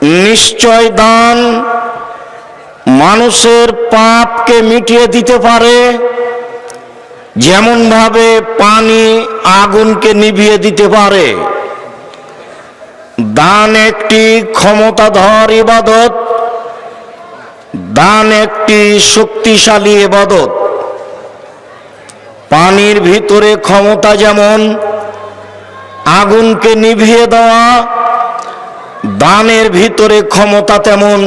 নিশ্চয় দান মানুষের পাপকে মিটিয়ে দিতে পারে, যেমন ভাবে পানি আগুনকে নিভিয়ে দিতে পারে। দান একটি ক্ষমতাধর ইবাদত, দান একটি শক্তিশালী ইবাদত। পানির ভিতরে ক্ষমতা যেমন আগুনকে নিভিয়ে দেওয়া, দানের ভিতরে ক্ষমতা তেমন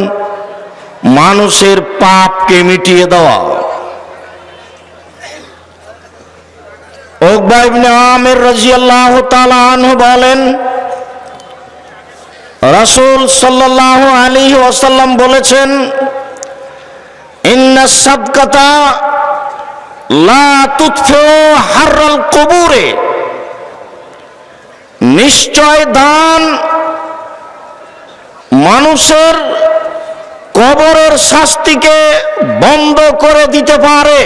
মানুষের পাপকে মিটিয়ে দেওয়া। উকবা ইবনে আমির রাদিয়াল্লাহু তাআলা আনহু বলেন, রাসূল সাল্লাল্লাহু আলাইহি ওয়াসাল্লাম বলেছেন, ইন্নাস সাদকাতা লা তুতফিউ হাররাল কুবুরে, নিশ্চয় দান মানুষের কবরের শাস্তিকে বন্ধ করে দিতে পারে।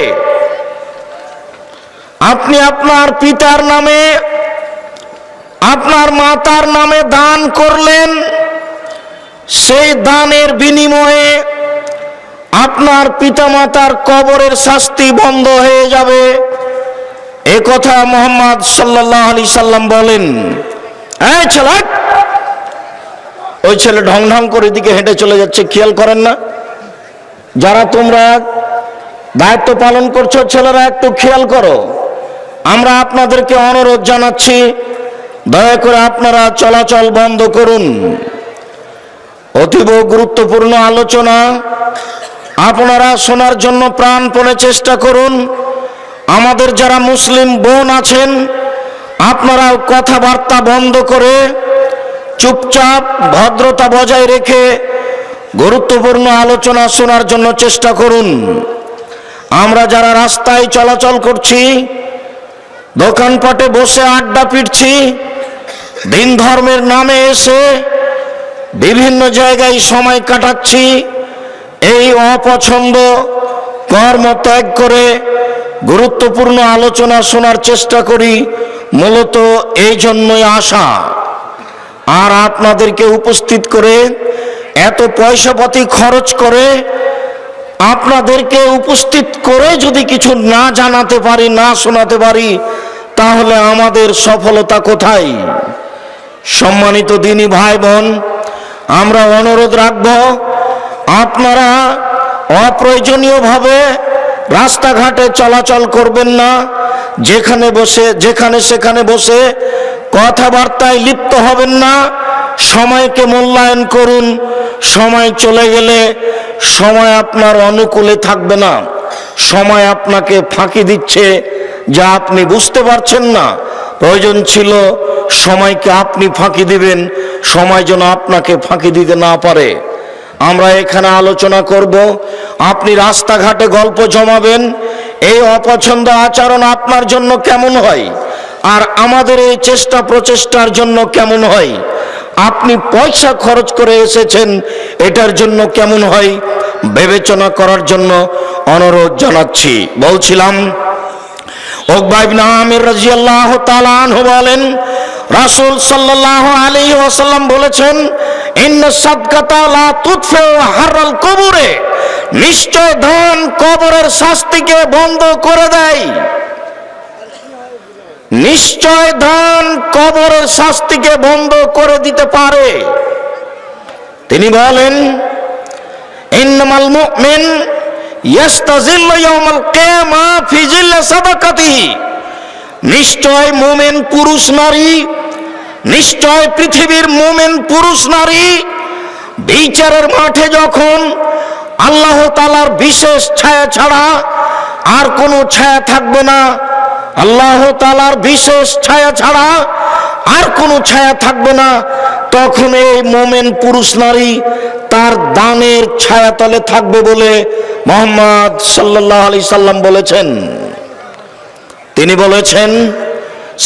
আপনি আপনার পিতার নামে, আপনার মাতার নামে দান করলেন, সেই দানের বিনিময়ে আপনার পিতামাতার কবরের শাস্তি বন্ধ হয়ে যাবে। এ কথা মুহাম্মদ সাল্লাল্লাহু আলাইহি সাল্লাম বলেন। এই ছেলে, ওই ছেলে ঢং ঢং করে দিকে হেঁটে চলে যাচ্ছে, খেয়াল করেন না? যারা তোমরা দায়িত্ব পালন করছো ছেলেরা, একটু খেয়াল করো। আমরা আপনাদেরকে অনুরোধ জানাচ্ছি, দয়া করে আপনারা চলাচল বন্ধ করুন। অতীব গুরুত্বপূর্ণ আলোচনা, আপনারা শোনার জন্য প্রাণপণে চেষ্টা করুন। আমাদের যারা মুসলিম বোন আছেন, আপনারাও কথাবার্তা বন্ধ করে চুপচাপ ভদ্রতা বজায় রেখে গুরুত্বপূর্ণ আলোচনা শোনার জন্য চেষ্টা করুন। আমরা যারা রাস্তায় চলাচল করছি, দোকানপাটে বসে আড্ডা পিটছি, দিন ধর্মের নামে এসে বিভিন্ন জায়গায় সময় কাটাচ্ছি, এই অপছন্দ কর্ম ত্যাগ করে গুরুত্বপূর্ণ আলোচনা শোনার চেষ্টা করি, মূলত এই জন্যই আসা। আর আপনাদেরকে উপস্থিত করে এত পয়সাপাতি খরচ করে আপনাদেরকে উপস্থিত করে যদি কিছু না জানাতে পারি, না শোনাতে পারি, তাহলে আমাদের সফলতা কোথায়? সম্মানিত দিনী ভাই বোন, আমরা অনুরোধ রাখব, আপনারা অপ্রয়োজনীয়ভাবে রাস্তাঘাটে চলাচল করবেন না। যেখানে সেখানে বসে কথাবার্তায় লিপ্ত হবেন না। সময়কে মূল্যায়ন করুন। সময় চলে গেলে সময় আপনার অনুকূলে থাকবে না। সময় আপনাকে ফাঁকি দিচ্ছে, যা আপনি বুঝতে পারছেন না। প্রয়োজন ছিল সময়কে আপনি ফাঁকি দিবেন, সময় যেন আপনাকে ফাঁকি দিতে না পারে। আমরা এখানে আলোচনা করব, আপনি রাস্তাঘাটে গল্প জমাবেন। এই অপছন্দ আচরণ আপনার জন্য কেমন হয়, আর আমাদের এই চেষ্টা প্রচেষ্টার জন্য কেমন হয়? আপনি পয়সা খরচ করে এসেছেন, এটার জন্য কেমন হয় বিবেচনা করার জন্য অনুরোধ জানাচ্ছি। বলছিলাম, উকবা ইবনে আমির রাদিয়াল্লাহু তাআলা আনহু বলেন, রাসূল সাল্লাল্লাহু আলাইহি ওয়াসাল্লাম বলেছেন, ইন্নাস সাদকাতা লা তুতফিউ হাররাল কুবুরে, নিশ্চয় দান কবরের শাস্তিকে বন্ধ করে দেয়। নিশ্চয় দান কবরের শাস্তিকে বন্ধ করে দিতে পারে। তিনি বলেন, ইন্নামাল মুমিন ইয়াস্তাজিল্লু ইয়াওমাল কিয়ামা ফি জিল্লি সাদাকাতিহি, নিশ্চয় মুমিন পুরুষ নারী, নিশ্চয় পৃথিবীর মুমিন পুরুষ নারী বিচারের মাঠে যখন আল্লাহ তাআলার বিশেষ ছায়া ছাড়া আর কোনো ছায়া থাকবে না, আল্লাহ তাআলার বিশেষ ছায়া ছাড়া আর কোনো ছায়া থাকবে না, তখন এই মুমিন পুরুষ নারী তার দানের ছায়াতলে থাকবে বলে মুহাম্মদ সাল্লাল্লাহু আলাইহি সাল্লাম বলেছেন। তিনি বলেছেন,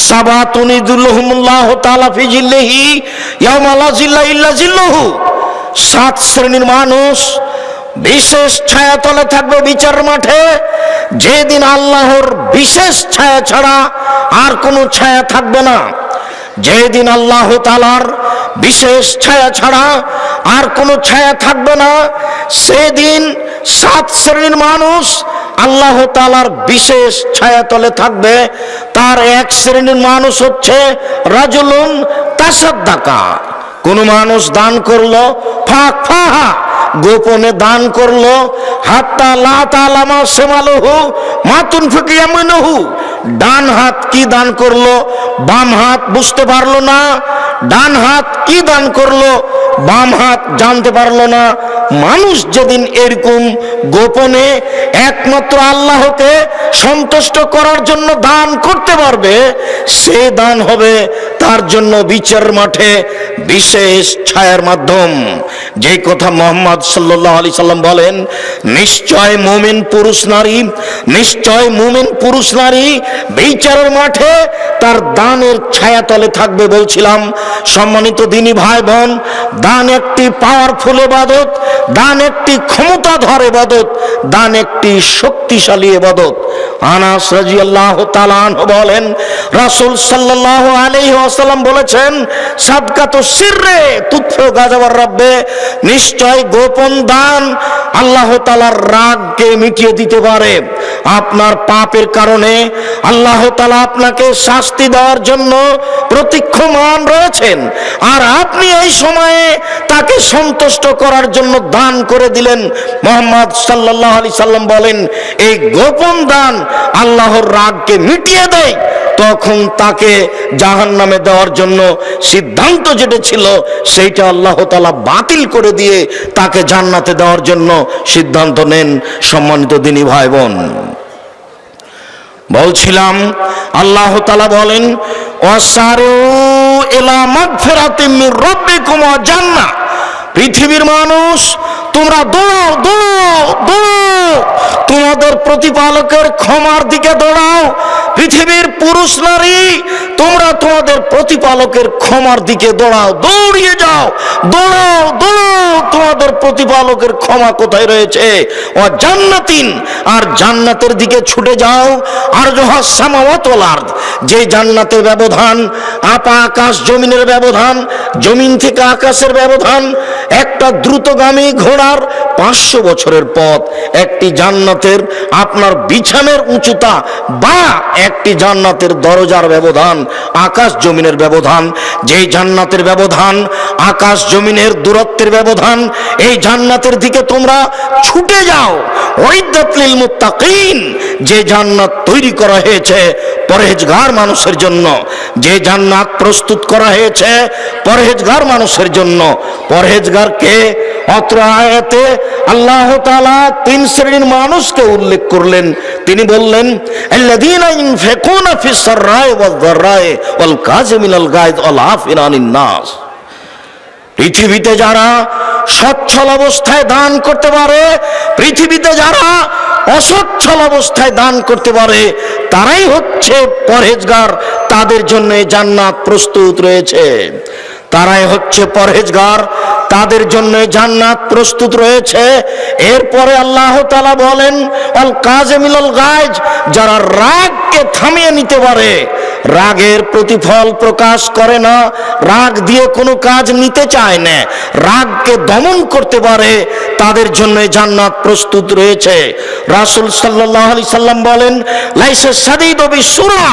সাবাতুন ইযিল্লুহুমুল্লাহু তাআলা ফি জিল্লিহি ইয়াওমা লা জিল্লা ইল্লা জিল্লুহু, 7 শ্রেণীর মানুষ বিশেষ ছায়াতলে থাকবে বিচার মাঠে, যেদিন আল্লাহর বিশেষ ছায়া ছাড়া আর কোনো ছায়া থাকবে না। যেদিন আল্লাহ তাআলার বিশেষ ছায়া ছাড়া আর কোনো ছায়া থাকবে না। সেদিন 7 শ্রেণীর মানুষ আল্লাহ তাআলার বিশেষ ছায়াতলে থাকবে। তার এক শ্রেণীর মানুষ হচ্ছে রাজুলুন তাসাদ্দাকা, কোন মানুষ দান করলো, ফাখফাহা গোপনে দান করলো, হাত্তা লা তাআলামা শিমালুহু মা তুনফিকু ইয়ামিনুহু, ডান হাত কি দান করলো বাম হাত বুঝতে পারলো না, ডান হাত কি দান করলো বাম হাত জানতে পারলো না। মানুষ যেদিন এরকম গোপনে একমাত্র আল্লাহকে সন্তুষ্ট করার জন্য দান করতে পারবে, সে দান হবে তার জন্য বিচার মাঠে বিশেষ ছায়ার মাধ্যম। যে কথা মুহাম্মদ সাল্লাল্লাহু আলাইহি সাল্লাম বলেন, নিশ্চয় মুমিন পুরুষ নারী, নিশ্চয় মুমিন পুরুষ নারী বিচারের মাঠে তার দানের ছায়াতলে থাকবে। বলছিলাম সম্মানিত দিনী ভাই বোন, দান একটি পাওয়ারফুল ইবাদত, দান একটি ক্ষমতাধর ইবাদত, দান একটি শক্তিশালী ইবাদত। আনাস রাদিয়াল্লাহু তাআলা আনহু বলেন, রাসূল সাল্লাল্লাহু আলাইহি ওয়াসাল্লাম বলেছেন, সাদকাতু সিররে তুতফু গাযাবার রাব্বে, নিশ্চয় গোপন দান আল্লাহ তাআলার রাগকে মিটিয়ে দিতে পারে। আপনার পাপের কারণে আল্লাহ তাআলা আপনাকে শাস্তি দেওয়ার জন্য প্রতীক্ষমান রয়েছেন, আর আপনি এই সময়ে তাকে সন্তুষ্ট করার জন্য দান করে দিলেন। মুহাম্মদ সাল্লাল্লাহু আলাইহি সাল্লাম বলেন, এই গোপন দান আল্লাহর রাগকে মিটিয়ে দেয়। তখন তাকে জাহান্নামে দেওয়ার জন্য সিদ্ধান্ত যেটা ছিল সেইটা আল্লাহ তাআলা বাতিল করে দিয়ে তাকে জান্নাতে দেওয়ার জন্য সিদ্ধান্ত নেন। সম্মানিত দিনী ভাই বোন, বলছিলাম আল্লাহ তাআলা বলেন, ওয়াসারু ইলা মাগফিরাতিম মির রাব্বিকুম ওয়া জান্নাহ, পৃথিবীর মানুষ তোমরা দৌড়াও দৌড়াও দৌড়াও, তোমাদের প্রতিপালকের ক্ষমার দিকে দৌড়াও। পৃথিবীর পুরুষ নারী তোমরা তোমাদের প্রতিপালকের ক্ষমার দিকে দৌড়াও, দৌড়িয়ে যাও, দৌড়াও দৌড়াও, তোমাদের প্রতিপালকের ক্ষমা কোথায় রয়েছে। ও জান্নাতিন, আর জান্নাতের দিকে ছুটে যাও। আর জহাস সামাওয়াত ওয়াল আরদ, যে জান্নাতের ব্যবধান আকাশ জমিনের ব্যবধান, জমিন থেকে আকাশের ব্যবধান, একটা দ্রুতগামী ঘোড়ার 500 বছরের পথ। একটি জান্নাতের আপনার বিছানের উচ্চতা বা একটি জান্নাতের দরজার ব্যবধান আকাশ জমিনের ব্যবধান। যেই জান্নাতের ব্যবধান আকাশ জমিনের দূরত্বের ব্যবধান, এই জান্নাতের দিকে তোমরা ছুটে যাও। উইদ্দাত লিল মুত্তাকিন, যে জান্নাত তৈরি করা হয়েছে পরহেজগার মানুষের জন্য, যে জান্নাত প্রস্তুত করা হয়েছে পরহেজগার মানুষের জন্য। পরহেজগার কে? অত্র আয়াতে আল্লাহ তাআলা 3 শ্রেণীর মানুষকে উল্লেখ করলেন। তিনি বললেন, আল্লাযীনা ইনফিকুনা ফিস সাররাই ওয়াজ যাররাই ওয়াল কাযিমিনাল গায়জ ওয়াল আফিনা আনিন নাস, পৃথিবীতে যারা সচ্ছল অবস্থায় দান করতে পারে, পৃথিবীতে যারা অসচ্ছল অবস্থায় দান করতে পারে, তারাই হচ্ছে পরহেজগার। তাদের জন্য জান্নাত প্রস্তুত রয়েছে। তারাই হচ্ছে পরহেজগার, তাদের জন্য জান্নাত প্রস্তুত রয়েছে। এরপরে আল্লাহ তাআলা বলেন, আল কাযিমিনাল গায়জ, যারা রাগকে থামিয়ে নিতে পারে, রাগের প্রতিফল প্রকাশ করে না, রাগ দিয়ে কোনো কাজ নিতে চায় না, রাগকে দমন করতে পারে, তাদের জন্য জান্নাত প্রস্তুত রয়েছে। রাসূল সাল্লাল্লাহু আলাইহি সাল্লাম বলেন, লাইসা শাদীদু বিসুরা,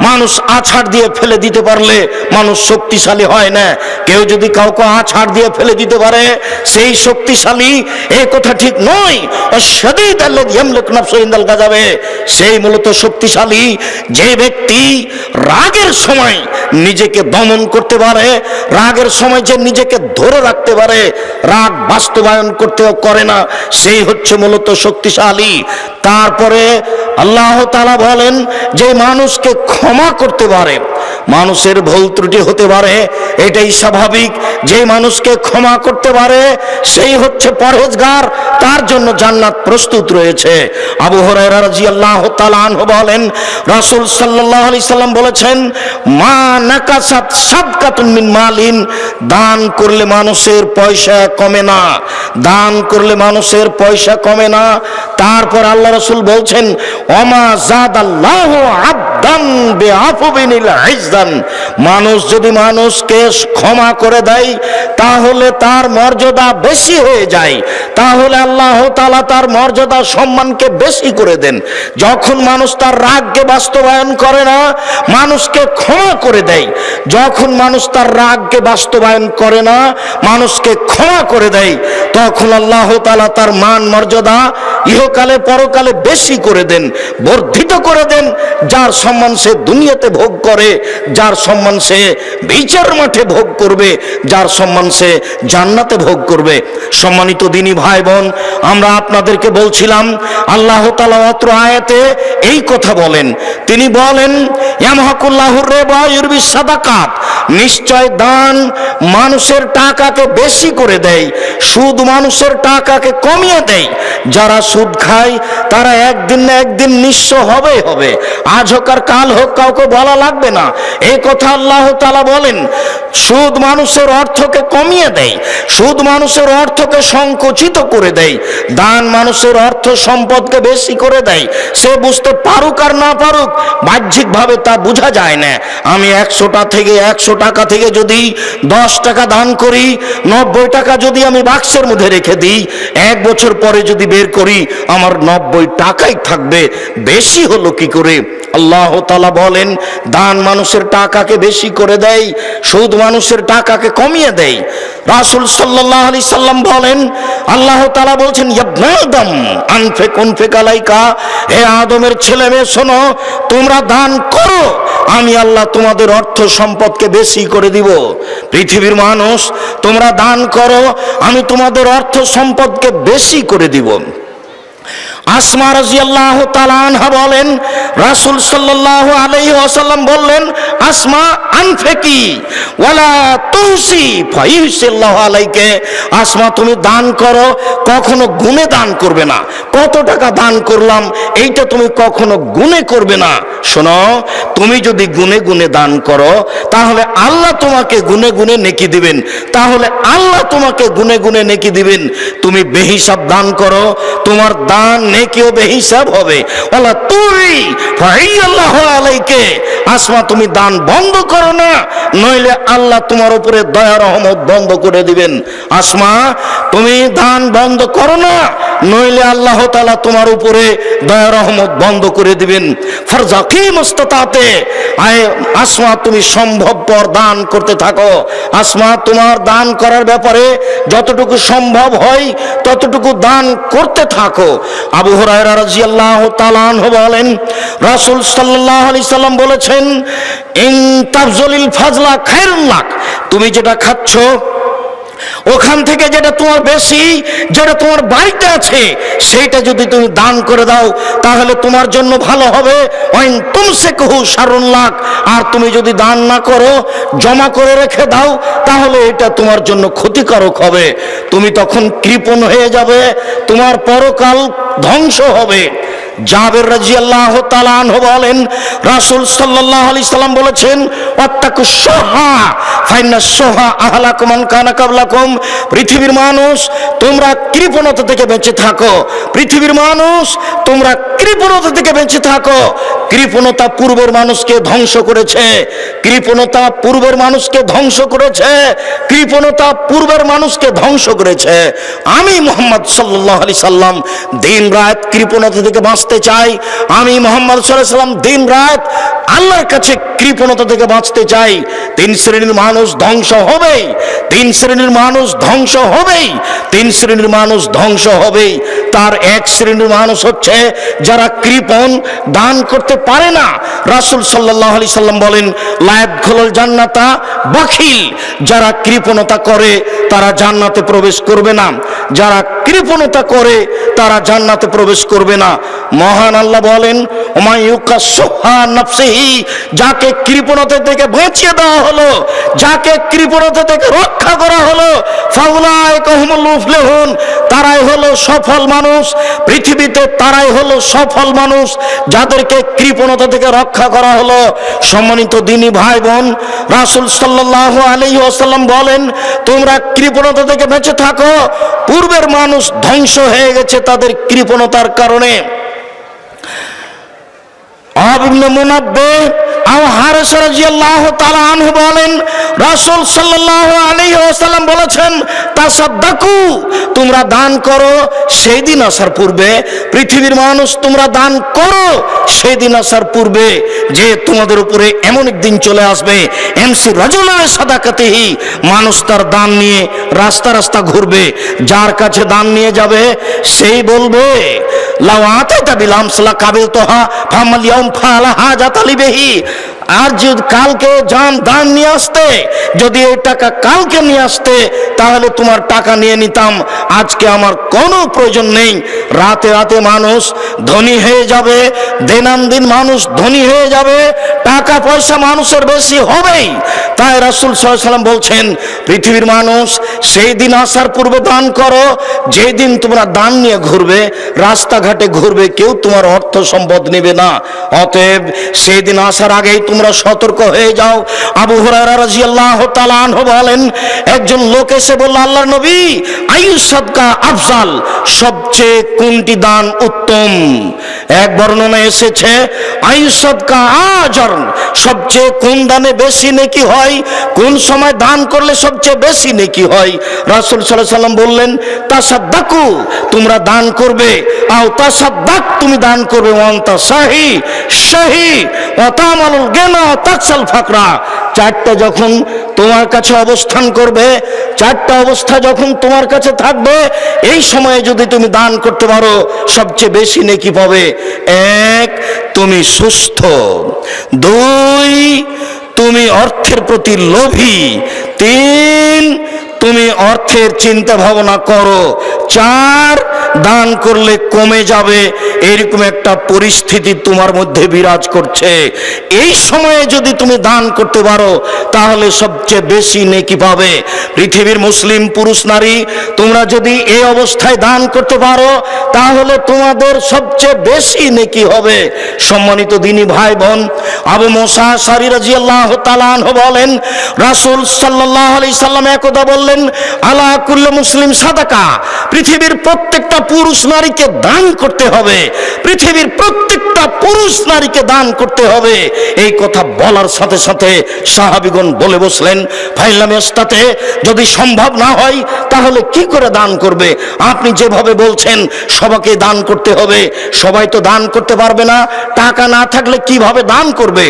মানুষ আছাড় দিয়ে ফেলে দিতে পারলে মানুষ শক্তিশালী হয় না। কেউ যদি কাউকে আছাড় দিয়ে ফেলে দিতে পারে সেই শক্তিশালী, এই কথা ঠিক নয়। আশ-শাদীদ আল্লাযী ইয়ামলিকু নাফসাহু ইনদাল গাযাবে, সেই মূলত শক্তিশালী যে ব্যক্তি রাগের সময় নিজেকে দমন করতে পারে, রাগের সময় যে নিজেকে ধরে রাখতে পারে, রাগ বাস্তবায়ন করে না, সেই হচ্ছে মূলত শক্তিশালী। তারপরে আল্লাহ তাআলা বলেন, যে মানুষকে ক্ষমা করতে পারে, মানুষের ভুল ত্রুটি হতে পারে, এটাই স্বাভাবিক। যে মানুষকে ক্ষমা করতে পারে সেই হচ্ছে পরহেজগার, তার জন্য জান্নাত প্রস্তুত রয়েছে। আবু হুরায়রা রাদিয়াল্লাহু তাআলা আনহু বলেন, রাসূল সাল্লাল্লাহু আলাইহি সাল্লাম বলেছেন, মা নাকাসাত সাদকাতুন মিন মালিন, দান করলে মানুষের পয়সা কমে না, দান করলে মানুষের পয়সা কমে না। তারপর আল্লাহ রাসূল বলছেন, ওমা যাদাল্লাহু আবদ আহদান বিআফবিনিল ইজ্জান, মানুষ যদি মানুষকে ক্ষমা করে দেয় তাহলে তার মর্যাদা বেশি হয়ে যায়, তাহলে আল্লাহ তাআলা তার মর্যাদা সম্মানকে বেশি করে দেন। যখন মানুষ তার রাগকে বাস্তবায়ন করে না, মানুষকে ক্ষমা করে দেয়, যখন মানুষ তার রাগকে বাস্তবায়ন করে না, মানুষকে ক্ষমা করে দেয়, তখন আল্লাহ তাআলা তার মান মর্যাদা ইহকালে পরকালে বেশি করে দেন, বর্ধিত করে দেন। যার সম্মান সে দুনিয়াতে ভোগ করে, যার সম্মান সে বিচার মাঠে ভোগ করবে, যার সম্মান সে জান্নাতে ভোগ করবে। সম্মানিত দিনী ভাই বোন, আমরা আপনাদেরকে বলছিলাম আল্লাহ তাআলা অত্র আয়াতে এই কথা বলেন, তিনি বলেন ইয়ামহাকুল্লাহুর রিবা ইউরবিস সাদাকাত, নিশ্চয় দান মানুষের টাকাকে বেশি করে দেয়, সুদ মানুষের টাকাকে কমিয়ে দেয়। যারা সুদ খায় তারা একদিন না একদিন নিঃস্ব হবে হবে, আজ হোক আর কাল হোক, কাউকে বলা লাগবে না। এই কথা আল্লাহ তাআলা বলেন। সুদ মানুষের অর্থকে কমিয়ে দেয়, সুদ মানুষের অর্থকে সংকুচিত করে দেয়, দান মানুষের অর্থ সম্পদকে বেশি করে দেয়। সে বুঝতে পারুক আর না পারুক, বাহ্যিকভাবে তা বোঝা যায় না। আমি 100 টাকা থেকে যদি 10 টাকা দান করি, 90 টাকা যদি আমি বাক্সের মধ্যে রেখে দিই, 1 বছর পরে যদি বের করি আমার 90 টাকাই থাকবে, বেশি হলো কি করে? আল্লাহ তাআলা বলেন দান মানুষের টাকাকে বেশি করে দেয়, সুদ মানুষের টাকাকে কমিয়ে দেয়। রাসূল সাল্লাল্লাহু আলাইহি সাল্লাম বলেন, আল্লাহ তাআলা বলছেন ইবনে আদম আনফিক উনফিক আলাইকা, হে আদমের ছেলে মেয়ে শোনো, তোমরা দান করো, আমি আল্লাহ তোমাদের অর্থ সম্পদকে বেশি করে দিব। পৃথিবীর মানুষ, তোমরা দান করো, আমি তোমাদের অর্থ সম্পদকে বেশি করে দিব। আসমা রাদিয়াল্লাহু তাআলা আনহা বলেন, রাসূল সাল্লাল্লাহু আলাইহি ওয়াসাল্লাম বললেন, আসমা আনফিকি ওয়ালা তুসি ফাইহিসাল্লাহু আলাইকে, আসমা তুমি দান করো, কখনো গুণে দান করবে না। কত টাকা দান করলাম এইটা তুমি কখনো গুণে করবে না। শোনো, তুমি যদি গুণে গুণে দান করো তাহলে আল্লাহ তোমাকে গুণে গুণে নেকি দিবেন, তাহলে আল্লাহ তোমাকে গুণে গুণে নেকি দিবেন। তুমি বেহিসাব দান করো, তোমার দান নেকিও বেহিসাব হবে। ওয়ালা তুই ফাইয়াল্লাহু আলাইকে, আসমা তুমি দান বন্ধ করো না, নইলে আল্লাহ তোমার উপরে দয়া রহমত বন্ধ করে দিবেন। আসমা তুমি দান বন্ধ করো না, নইলে আল্লাহ তাআলা তোমার উপরে দয়া রহমত বন্ধ করে দিবেন। ফারজাকি মুস্তাতাতে, আয় আসমা তুমি সম্ভবপর দান করতে থাকো। আসমা তোমার দান করার ব্যাপারে যতটুকু সম্ভব হয় ততটুকু দান করতে থাকো। আবু হুরায়রা রাদিয়াল্লাহু তাআলা আনহু বলেন, রাসূল সাল্লাল্লাহু আলাইহি সাল্লাম বলেছেন, ইন তাবযুলিল ফাজলা খায়রুল লাক, তুমি যেটা খাচ্ছ ওখান থেকে যেটা তোমার বেশি, যেটা তোমার বাড়িতে আছে সেইটা যদি তুমি দান করে দাও তাহলে তোমার জন্য ভালো হবে। ওয়াইন তুমসিকুহু শাররুল লাক, আর তুমি যদি দান না করো, জমা করে রেখে দাও, তাহলে এটা তোমার জন্য ক্ষতিকারক হবে। তুমি তখন কৃপণ হয়ে যাবে, তোমার পরকাল ধ্বংস হবে। জাবের রাদিয়াল্লাহু তাআলা আনহু বলেন, রাসূল সাল্লাল্লাহু আলাইহি সাল্লাম বলেছেন, ওয়াত্তাকুশ শুহা ফাইন্না শুহা আহলাকুম মান কানা ক্বাবলাকুম, পৃথিবীর মানুষ তোমরা কৃপণতা থেকে বেঁচে থাকো, পৃথিবীর মানুষ তোমরা কৃপণতা থেকে বেঁচে থাকো। কৃপণতা পূর্বের মানুষকে ধ্বংস করেছে, কৃপণতা পূর্বের মানুষকে ধ্বংস করেছে, কৃপণতা পূর্বের মানুষকে ধ্বংস করেছে। আমি মুহাম্মদ সাল্লাল্লাহু আলাইহি সাল্লাম দিন রাত কৃপণতা থেকে বাঁচতে চাই। আমি মুহাম্মদ সাল্লাল্লাহু আলাইহি সাল্লাম দিন রাত আল্লাহর কাছে কৃপণতা থেকে বাঁচতে চাই। 3 শ্রেণীর মানুষ ধ্বংস হবেই, 3 শ্রেণীর মানুষ ধ্বংস হবেই, 3 শ্রেণীর মানুষ ধ্বংস হবেই। তার 1 শ্রেণীর মানুষ হচ্ছে যারা কৃপণ, দান করতে পারে না। রাসূল সাল্লাল্লাহু আলাইহি সাল্লাম বলেন, লা ইয়াদখুলুল জান্নাতা বাখিল, যারা কৃপণতা করে তারা জান্নাতে প্রবেশ করবে না, যারা কৃপণতা করে তারা জান্নাতে প্রবেশ করবে না। মহান আল্লাহ বলেন, ওমা ইউকাসুহা নাফসিহি, যাকে কৃপণতা থেকে বাঁচিয়ে দেওয়া হলো, যাকে কৃপণতা থেকে রক্ষা করা হলো, ফাউলাইকা হুমুল মুফলিহুন, তারাই হলো সফল মানুষ। পৃথিবীতে তারাই হলো সফল মানুষ যাদেরকে কৃপণতা থেকে রক্ষা করা হলো। সম্মানিত দিনী ভাই বোন, রাসূল সাল্লাল্লাহু আলাইহি ওয়াসাল্লাম বলেন, তোমরা কৃপণতা থেকে বেঁচে থাকো। পূর্বের মানুষ ধ্বংস হয়ে গেছে তাদের কৃপণতার কারণে। ওয়াহাব ইবনে মুনাব্বিহ আবু হারিস রাদিয়াল্লাহু তাআলা আনহু বলেন, রাসূল সাল্লাল্লাহু আলাইহি ওয়াসাল্লাম বলেছেন, তাসাদ্দাকু, তোমরা দান করো সেই দিন আসার পূর্বে। পৃথিবীর মানুষ, তোমরা দান করো সেই দিন আসার পূর্বে যে তোমাদের উপরে এমন একদিন চলে আসবে, এমসি রাজুলা সাদাকাতিহি, মানুষ তার দান নিয়ে রাস্তা রাস্তা ঘুরবে। যার কাছে দান নিয়ে যাবে সেই বলবে, লাউ আতাইতা বিল আমসলা কাবিলতুহা ফামাল ইয়াউম ফালা হাজাত লিবিহি, আর যদি কালকে দান নিয়ে আসতে, যদি এই টাকা কালকে নিয়ে আসতে, তাহলে তোমার টাকা নিয়ে নিতাম, আজকে আমার কোনো প্রয়োজন নেই। রাতে রাতে মানুষ ধনী হয়ে যাবে, দিনান্দিন মানুষ ধনী হয়ে যাবে, টাকা পয়সা মানুষের বেশি হবেই। তাই রাসূল সাল্লাল্লাহু আলাইহি ওয়াসাল্লাম বলছেন, পৃথিবীর মানুষ সেই দিন আসার পূর্বে দান করো যেই দিন তোমরা দান নিয়ে ঘুরবে, রাস্তাঘাটে ঘুরবে, কেউ তোমার অর্থ সম্পদ নেবে না। অতএব সেই দিন আসার আগেই তোমরা সতর্ক হয়ে যাও। আবু হুরায়রা রাদিয়াল্লাহু তাআলা আনহু বলেন, একজন লোক এসে বলল, আল্লাহর নবী, আইয়ু সাদকা আফজাল, সবচেয়ে কোনটি দান উত্তম? এক বর্ণনা এসেছে আইয়ু সাদকা আজর, সবচেয়ে কোন দানে বেশি নেকি হয়, কোন সময় দান করলে সবচেয়ে বেশি নেকি হয়। রাসূল সাল্লাল্লাহু আলাইহি ওয়াসাল্লাম বললেন, তাসাদ্দাকু, তোমরা দান করবে, আও তাসাদ্দাক, তুমি দান করবে, ওয়ান্তা শাহি শাহি ওয়া তামালুল গিনা তাকসাল ফাকরা। চারটা যখন তোমার কাছে অবস্থান করবে, চারটা অবস্থা যখন তোমার কাছে থাকবে, এই সময়ে যদি তুমি দান করতে পারো সবচেয়ে বেশি নেকি পাবে। এক, তুমি সুস্থ। দুই, তুমি অর্থের প্রতি লোভী। তিন, তুমি অর্থের চিন্তা ভাবনা করো। চার, দান করলে কমে যাবে, এরকম একটা পরিস্থিতি তোমার মধ্যে বিরাজ করছে। এই সময়ে যদি তুমি দান করতে পারো তাহলে সবচেয়ে বেশি নেকি পাবে। পৃথিবীর মুসলিম পুরুষ নারী, তোমরা যদি এই অবস্থায় দান করতে পারো তাহলে তোমাদের সবচেয়ে বেশি নেকি হবে। সম্মানিত দিনী ভাই বোন, আবু মুসা আশআরী রাদিয়াল্লাহু তাআলা আনহু বলেন, রাসূল সাল্লাল্লাহু আলাইহি সাল্লাম একদা বললেন, আলা কুল্লি মুসলিম সাদাকা, পৃথিবীর প্রত্যেকটা পুরুষ নারীকে দান করতে হবে, পৃথিবীর প্রত্যেকটা পুরুষ নারীকে দান করতে হবে। এই কথা বলার সাথে সাথে সাহাবীগণ বলে বসলেন, ফাইলাম ইস্তাতে, যদি সম্ভব না হয় তাহলে কি করে দান করবে? আপনি যেভাবে বলছেন সবাইকে দান করতে হবে, সবাই তো দান করতে পারবে না, টাকা না থাকলে কিভাবে দান করবে?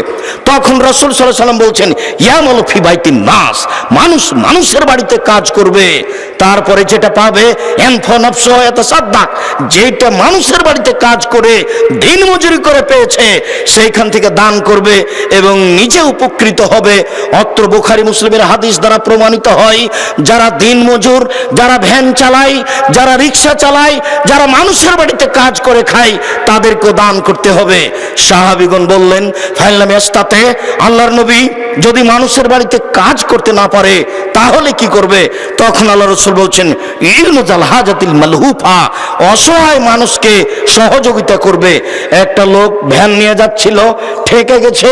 তখন রাসূল সাল্লাল্লাহু আলাইহি ওয়াসাল্লাম বলছেন, ইয়ামালু ফি বাইতিন নাস, মানুষ মানুষের বাড়িতে কাজ করবে, তারপরে যেটা পাবে এনফা নাফসু ইয়াতাসাদ্দাক, যেটা মানুষের বাড়িতে কাজ করে দিন মজুরি করে পেয়েছে সেইখান থেকে দান করবে এবং নিজে উপকৃত হবে। অত্র বুখারী মুসলিমের হাদিস দ্বারা প্রমাণিত হয়, যারা দিন মজুর, যারা ভ্যান চালায়, যারা রিক্সা চালায়, যারা মানুষের বাড়িতে কাজ করে খায়, তাদেরকে দান করতে হবে। সাহাবীগণ বললেন, ফাইলাম ইস্তাতে, আল্লাহর নবী, যদি মানুষের বাড়িতে কাজ করতে না পারে তাহলে কি করবে? তখন আল্লাহ রাসূল বলছেন, ইলমুজাল হাজাতিল মালহুফা, অসহায় মানুষকে সহযোগিতা করবে। একটা লোক ভ্যান নিয়ে যাচ্ছিল, ঠেকে গেছে,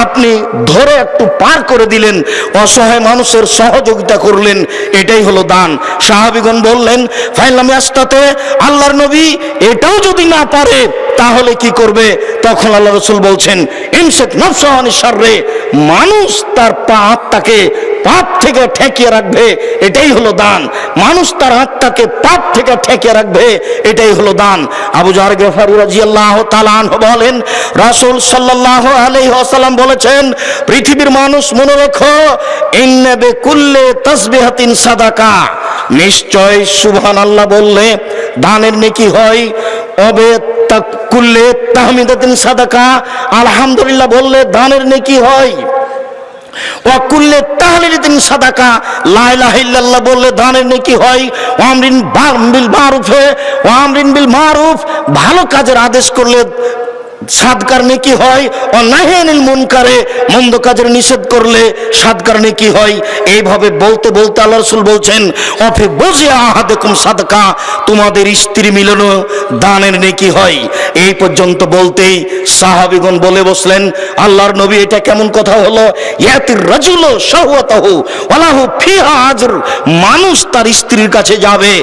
আপনি ধরে একটু পার করে দিলেন, অসহায় মানুষের সহযোগিতা করলেন, এটাই হলো দান। সাহাবীগণ বললেন, ফাইলাম ইস্তাতে, আল্লাহর নবী, এটাও যদি না পারে তাহলে কি করবে? তখন আল্লাহ রাসূল বলছেন, ইমসাক নাফসাহু আনিশ শাররি, মানুষ তার আত্মাকে পাপ থেকে ঠেকিয়ে রাখবে, এটাই হলো দান। মানুষ তার আত্মাকে পাপ থেকে ঠেকিয়ে রাখবে, এটাই হলো দান। আবু যার গফারি রাদিয়াল্লাহু তাআলা আনহু বলেন, রাসূল সাল্লাল্লাহু আলাইহি ওয়াসাল্লাম বলেছেন, পৃথিবীর মানুষ মনে রেখো, ইন্না বিকুল্লি তাসবিহাতিন সাদাকা, নিশ্চয় সুবহানাল্লাহ বললে দানের নেকি হয়, অবে কুল্লে তাহমিদাতিন সাদাকা, আলহামদুলিল্লাহ বললে দানের নেকি হয়, ওয়াকুল্লে তাহলিলিন সাদাকা, লা ইলাহা ইল্লাল্লাহ বললে দানের নেকি হয়, ওয়ামরিন বিল মারুফে ওয়ামরিন বিল মারুফ, ভালো কাজের আদেশ করলে সাদকার নেকি হয়, ও নাহিয়ানিল মুনকারে, মন্দ কাজের নিষেধ করলে সাদকার নেকি হয়। এইভাবে বলতে বলতে আল্লাহ রাসূল বলছেন, অফি বুজিয়া আহাদুকুম সাদকা, তোমাদের স্ত্রী মিলনও দানের নেকি হয়। এই পর্যন্ত বলতেই সাহাবীগণ বলে বসলেন, আল্লাহর নবী, এটা কেমন কথা হলো? ইয়াতির রাজুলু শাহওয়াতাহু ওয়ালাহু ফিহা আজর, মানুষ তার স্ত্রীর কাছে যাবে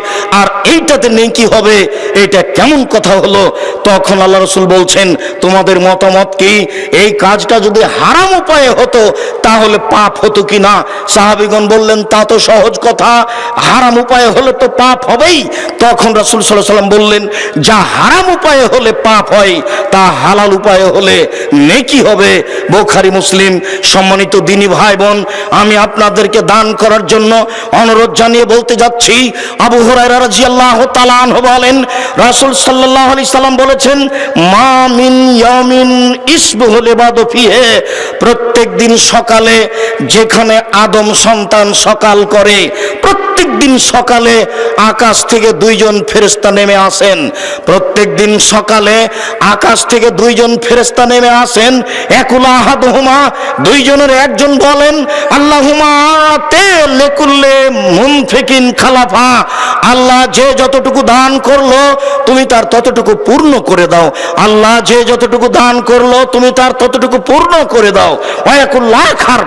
আর এইটাতে নেকি হবে, এটা কেমন কথা হলো? তখন আল্লাহ রাসূল বলছেন, তোমাদের মতামত কি? এই কাজটা যদি হারাম উপায়ে হতো তাহলে পাপ হতো কি না? সাহাবীগণ বললেন, তা তো সহজ কথা, হারাম উপায়ে হলে তো পাপ হবেই। তখন রাসূল সাল্লাল্লাহু আলাইহি ওয়াসাল্লাম বললেন, যা হারাম উপায়ে হলে পাপ হয় তা হালাল উপায়ে হলে নেকি হবে। বুখারী মুসলিম। সম্মানিত দিনী ভাই বোন, আমি আপনাদেরকে দান করার জন্য অনুরোধ জানিয়ে বলতে যাচ্ছি, আবু হুরায়রা রাদিয়াল্লাহু তাআলা আনহু বলেন, রাসূল সাল্লাল্লাহু আলাইহি সাল্লাম বলেছেন, মা মিন ইয়ামিন ইসবুহুল ইবাদু ফিহি, প্রত্যেক দিন সকালে যেখানে আদম সন্তান সকাল করে, প্রত্যেক দিন সকালে আকাশ থেকে দুইজন ফেরেশতা নেমে আসেন। প্রত্যেক দিন সকালে আকাশ থেকে দুইজন ফেরেশতা নেমে আসেন। একুলা আহাদুহুমা, দুইজনের একজন বলেন, আল্লাহুম্মা আতে লিকুল্লি মুনফিকিন খালাফা, আল্লাহ যে যতটুকু দান করলো তুমি তার ততটুকু পূর্ণ করে দাও। আল্লাহ যে যতটুকু দান করলো তুমি তার ততটুকু পূর্ণ করে দাও। ওয়াকুল্লাহ খার,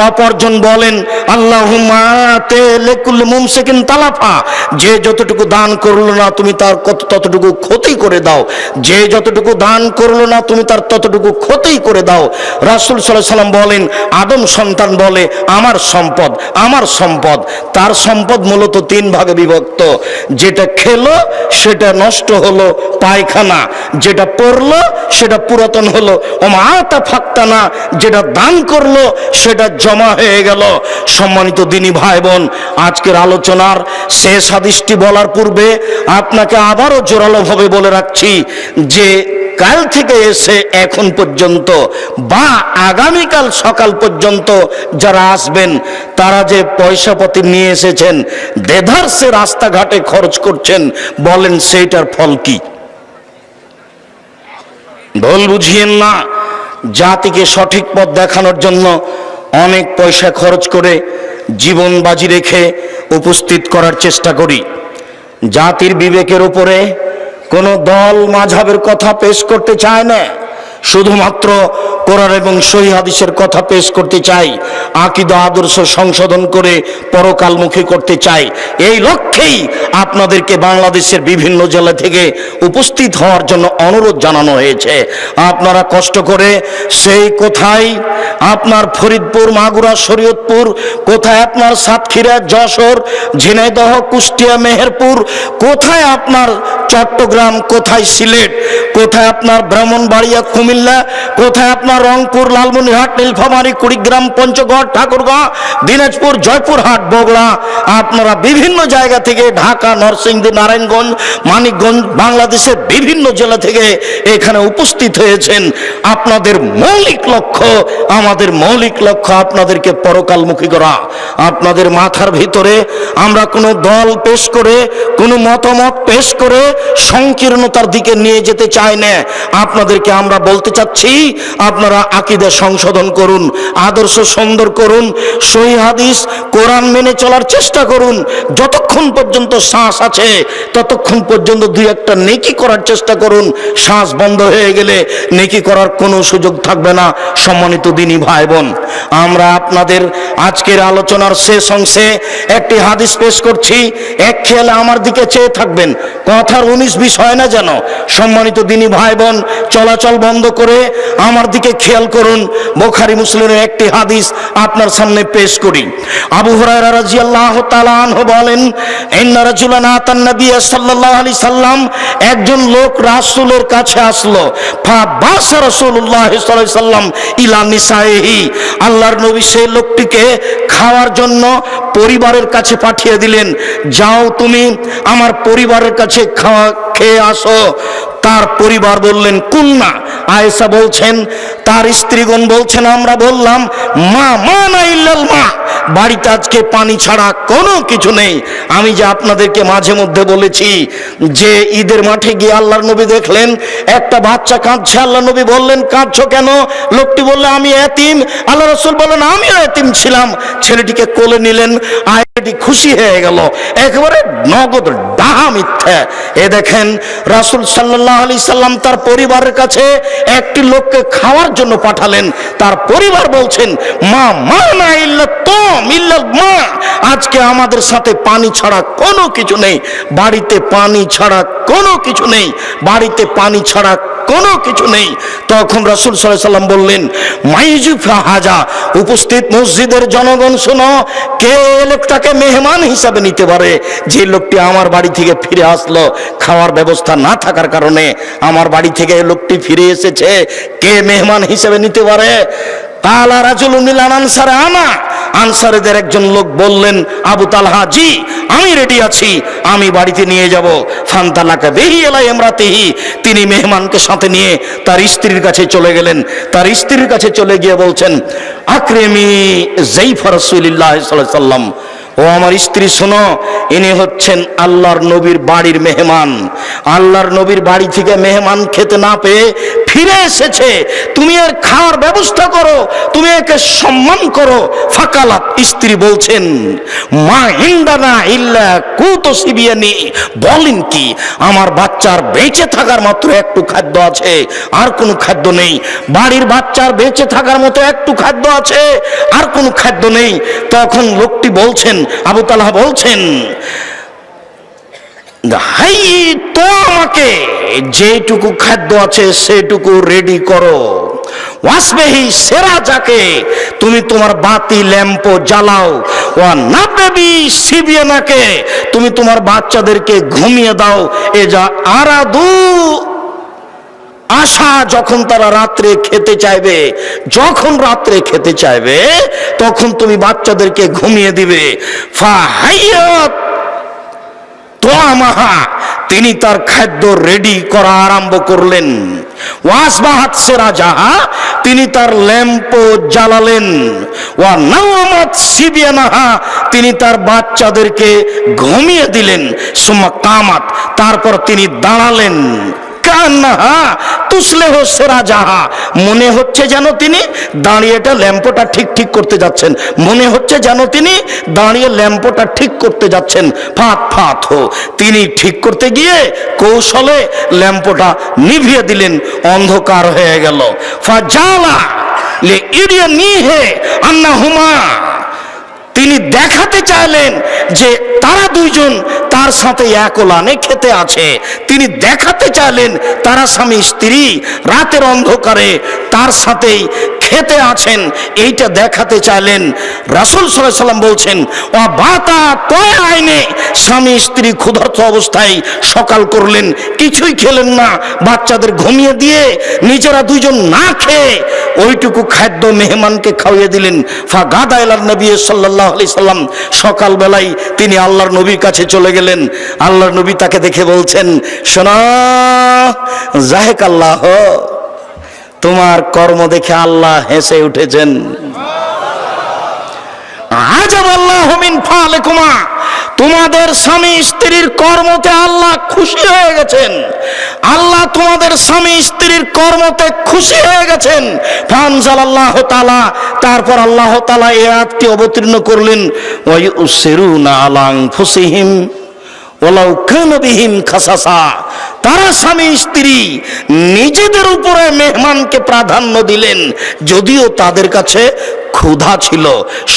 অপরজন বলেন, আল্লাহুম্মা আতে লিকুল্লি মুমসিকিন তালাফা, যে যতটুকু দান করলো না তুমি তার ততটুকু ক্ষতি করে দাও। যে যতটুকু দান করলো না তুমি তার ততটুকু ক্ষতি করে দাও। রাসূল সাল্লাল্লাহু আলাইহি সাল্লাম বলেন, আদম সন্তান বলে, আমার সম্পদ, আমার সম্পদ। তার সম্পদ মূলত তিন ভাগে বিভক্ত। যেটা খেলো সেটা নষ্ট হলো, পায়খানা। যেটা পড়লো সেটা পুরাতন হলো। ওমাতা ফাক্তানা, যেটা দান করলো সেটা জমা হয়ে গেল। সম্মানিত দিনী ভাই বোন, আজকের আলোচনার শেষ হাদিসটি বলার পূর্বে আপনাকে আবারও জোরালোভাবে বলে রাখছি যে কাল থেকে এসে এখন পর্যন্ত বা আগামীকাল সকাল পর্যন্ত যারা আসবেন তারা যে পয়সাপাতি নিয়ে এসেছেন, দেধারসে রাস্তাঘাটে খরচ করছেন, বলেন সেইটার ফল কি? ভুল বুঝিয়েন না। জাতিকে সঠিক পথ দেখানোর জন্য অনেক পয়সা খরচ করে জীবন বাজি রেখে উপস্থিত করার চেষ্টা করি। জাতির বিবেকের উপরে কোনো দল মাযহাবের কথা পেশ করতে চায় না, শুধুমাত্র কোরআন এবং সহিহ হাদিসের কথা পেশ করতে চাই, আকীদা আদর্শ সংশোধন করে পরকালমুখী করতে চাই। এই লক্ষ্যেই আপনাদেরকে বাংলাদেশের বিভিন্ন জেলা থেকে উপস্থিত হওয়ার জন্য অনুরোধ জানানো হয়েছে। আপনারা কষ্ট করে সেই কোথায় আপনার ফরিদপুর, মাগুরা, শরীয়তপুর, কোথায় আপনার সাতক্ষীরা, যশোর, ঝিনাইদহ, কুষ্টিয়া, মেহেরপুর, কোথায় আপনার চট্টগ্রাম, কোথায় সিলেট, কোথায় আপনার ব্রাহ্মণবাড়িয়া, কুমিল্লা, কোথায় আপনার রংপুর, লালমনিরহাট, নীলফামারী, কুড়িগ্রাম, পঞ্চগড়, ঠাকুরগাঁও, দিনাজপুর, জয়পুরহাট, বগুড়া, আপনারা বিভিন্ন জায়গা থেকে, ঢাকা, নরসিংদী, নারায়ণগঞ্জ, মানিকগঞ্জ, বাংলাদেশের বিভিন্ন জেলা থেকে এখানে উপস্থিত হয়েছেন। আপনাদের মৌলিক লক্ষ্য, আমাদের মৌলিক লক্ষ্য আপনাদেরকে পরকালমুখী করা। আপনাদের মাথার ভিতরে আমরা কোনো দল পেশ করে, কোনো মতামত পেশ করে সংকীর্ণতার দিকে নিয়ে যেতে চাই না। আপনাদেরকে আমরা বলতে চাচ্ছি, আপনারা আকীদা সংশোধন করুন, আদর্শ সুন্দর করুন, সহিহ হাদিস কোরআন মেনে চলার চেষ্টা করুন। যতক্ষণ পর্যন্ত শ্বাস আছে ততক্ষণ পর্যন্ত দুই একটা নেকি করার চেষ্টা করুন। শ্বাস বন্ধ হয়ে গেলে নেকি করার কোনো সুযোগ থাকবে না। সম্মানিত দিনী ভাই বোন, আমরা আপনাদের আজকের আলোচনার শেষ অংশে একটি হাদিস পেশ করছি। এক খেয়ালে আমার দিকে চেয়ে থাকবেন, কথার 19-20 হয় না যেন। সম্মানিত দিনী ভাই বোন, চলাচল বন্ধ করে আমার দিকে খেয়াল করুন। বুখারী মুসলিমের একটি হাদিস আপনার সামনে পেশ করি। আবু হুরায়রা রাদিয়াল্লাহু তাআলা আনহু বলেন, ইন্না রাজুলান আতান নবী সাল্লাল্লাহু আলাইহি সাল্লাম, একজন লোক রাসূলের কাছে আসলো। ফাবাসা রাসূলুল্লাহ সাল্লাল্লাহু আলাইহি সাল্লাম ইলা নিসাইহি, আল্লাহর নবী সেই লোকটিকে খাওয়ার জন্য পরিবারের কাছে পাঠিয়ে দিলেন। যাও তুমি আমার পরিবারের কাছে খেয়ে আসো। তার পরিবার বললেন, কুন্না, আয়েশা বলছেন, তার স্ত্রীগণ বলছেন, আমরা বললাম, মা না ইল্লাল মা, বাড়িতে আজকে পানি ছাড়া কোনো কিছু নেই। আমি যে আপনাদেরকে মাঝে মধ্যে বলেছি যে ঈদের মাঠে গিয়ে আল্লাহর নবী দেখলেন একটা বাচ্চা কাঁদছে। আল্লাহ নবী বললেন, কাঁদছো কেন? লোকটি বললে, আমি এতিম। আল্লাহ রাসূল বললেন, আমিও এতিম ছিলাম। ছেলেটিকে কোলে নিলেন, আয়াটি খুশি হয়ে গেল। একেবারে নগদ ডাহা মিথ্যা। এ দেখেন রাসূল সাল্লাল্লাহু সাল্লাল্লাহু আলাইহি সাল্লাম তার পরিবারের কাছে একটি লোককে খাওয়ার জন্য পাঠালেন। তার পরিবার বলছেন, মা মানা ইল্লা তুম ইল্লা মা, আজকে আমাদের সাথে পানি ছাড়া কোনো কিছু নেই, বাড়িতে পানি ছাড়া কোনো কিছু নেই, বাড়িতে পানি ছাড়া কোনো কিছু নেই। তখন রাসূল সাল্লাল্লাহু আলাইহি সাল্লাম বললেন, মাইজুফা হাজা, উপস্থিত মসজিদের জনগণ শোনো, কে লোকটাকে মেহমান হিসাবে নিতে পারে? যে লোকটি আমার বাড়ি থেকে ফিরে আসলো, খাওয়ার ব্যবস্থা না থাকার কারণে আমার বাড়ি থেকে লোকটি ফিরে এসেছে, কে মেহমান হিসেবে নিতে পারে? কালা রাজুলুন মিনাল আনসার, আনা। আনসারীদের একজন লোক বললেন, আবু তালহা, জি আমি রেডি আছি, আমি বাড়িতে নিয়ে যাব। ফান্তালাকা বিহি ইলা ইমরাতিহি, তিনি মেহমানকে সাথে নিয়ে তার স্ত্রীর কাছে চলে গেলেন। তার স্ত্রীর কাছে চলে গিয়ে বলছেন, আকরিমি যাইফা রাসূলিল্লাহ সাল্লাল্লাহু আলাইহি সাল্লাম, ও আমার স্ত্রী শোনো, ইনি হচ্ছেন আল্লাহর নবীর বাড়ির মেহমান। আল্লাহর নবীর বাড়ি থেকে মেহমান খেতে না পেয়ে ফিরে এসেছে, তুমি এর খাওয়ার ব্যবস্থা করো, তুমি একে সম্মান করো। ফাকালাত, স্ত্রী বলছেন, মা ইন্দানা ইল্লা কুতু সিবিয়ানি, বলেন কি, আমার বাচ্চার বেঁচে থাকার মাত্র একটু খাদ্য আছে, আর কোনো খাদ্য নেই। বাড়ির বাচ্চার বেঁচে থাকার মতো একটু খাদ্য আছে, আর কোনো খাদ্য নেই। তখন লোকটি বলছেন, আবু তালহা বলছেন, হাই তো আমাকে যেটুকু খাদ্য আছে সেটুকু রেডি করো। ওয়াসবেহি সেরা যাকে, তুমি তোমার বাতি ল্যাম্প জ্বালাও। ওয়া নাবেবি সিবিয়ানাকে, তুমি তোমার বাচ্চাদেরকে ঘুমিয়ে দাও। এ যা আরাদু, আশা, যখন তারা রাত্রে খেতে চাইবে, যখন রাত্রে খেতে চাইবে তখন তুমি বাচ্চাদেরকে ঘুমিয়ে দিবে। ফাহাইয়াত তোয়ামাহা, তিনি তার খাদ্য রেডি করা আরম্ভ করলেন। ওয়াসবাহাত সেরাজাহা, তিনি তার ল্যাম্প জ্বালালেন। ওয়া নাওমাত সিবিয়ানাহা, তিনি তার বাচ্চাদেরকে ঘুমিয়ে দিলেন। সুম্মা কামাত, তারপর তিনি দাঁড়ালেন। কান্নাহা তুসলেহ সেরাজাহা, মনে হচ্ছে যেন তিনি দাঁড়িয়ে ল্যাম্পটা ঠিক করতে যাচ্ছেন, মনে হচ্ছে যেন তিনি দাঁড়িয়ে ল্যাম্পটা ঠিক করতে যাচ্ছেন। ফাত ফাত হো, তিনি ঠিক করতে গিয়ে কৌশলে ল্যাম্পটা নিভিয়ে দিলেন, অন্ধকার হয়ে গেল। ফাজালা লে ইরিয়া নিহে আন্নাহুমা, তিনি দেখাতে চাইলেন যে তারা দুইজন তার সাথে এক ওলানে খেতে আছে। তিনি দেখাতে চাইলেন তারা স্বামী স্ত্রী রাতের অন্ধকারে তার সাথেই খেতে আছেন, এইটা দেখাতে চাইলেন। রাসূল সাল্লাল্লাহু আলাইহি সাল্লাম বলছেন, ও বাতা তয় আইনে, স্বামী স্ত্রী ক্ষুধার্ত অবস্থায় সকাল করলেন, কিছুই খেলেন না, বাচ্চাদের ঘুমিয়ে দিয়ে নিজেরা দুইজন না খেয়ে ওইটুকু খাদ্য মেহমানকে খাওয়িয়ে দিলেন। ফাগাদা ইলান নবী সাল্লাল্লাহু আলাইহি সাল্লাম, সকালবেলায় তিনি আল্লাহর নবীর কাছে চলে গেলেন। আল্লাহর নবী তাকে দেখে বলছেন, শোনো জাহেক আল্লাহ, তোমার কর্ম দেখে আল্লাহ হেসে উঠেছেন। আজাব আল্লাহু মিন ফালিকুমা, তোমাদের স্বামী স্ত্রীর কর্মতে আল্লাহ খুশি হয়ে গেছেন, আল্লাহ তোমাদের স্বামী স্ত্রীর কর্মতে খুশি হয়ে গেছেন। ফানজালাল্লাহু তাআলা, তারপর আল্লাহ তাআলা এই আয়াতটি অবতীর্ণ করলেন, ওয়া ইউসিরুনা আলা আনফুসিহিম ওয়ালাউ কানা বিহিম খাসাসা, তারা স্বামী স্ত্রী নিজেদের উপরে মেহমানকে প্রাধান্য দিলেন যদিও তাদের কাছে ক্ষুধা ছিল।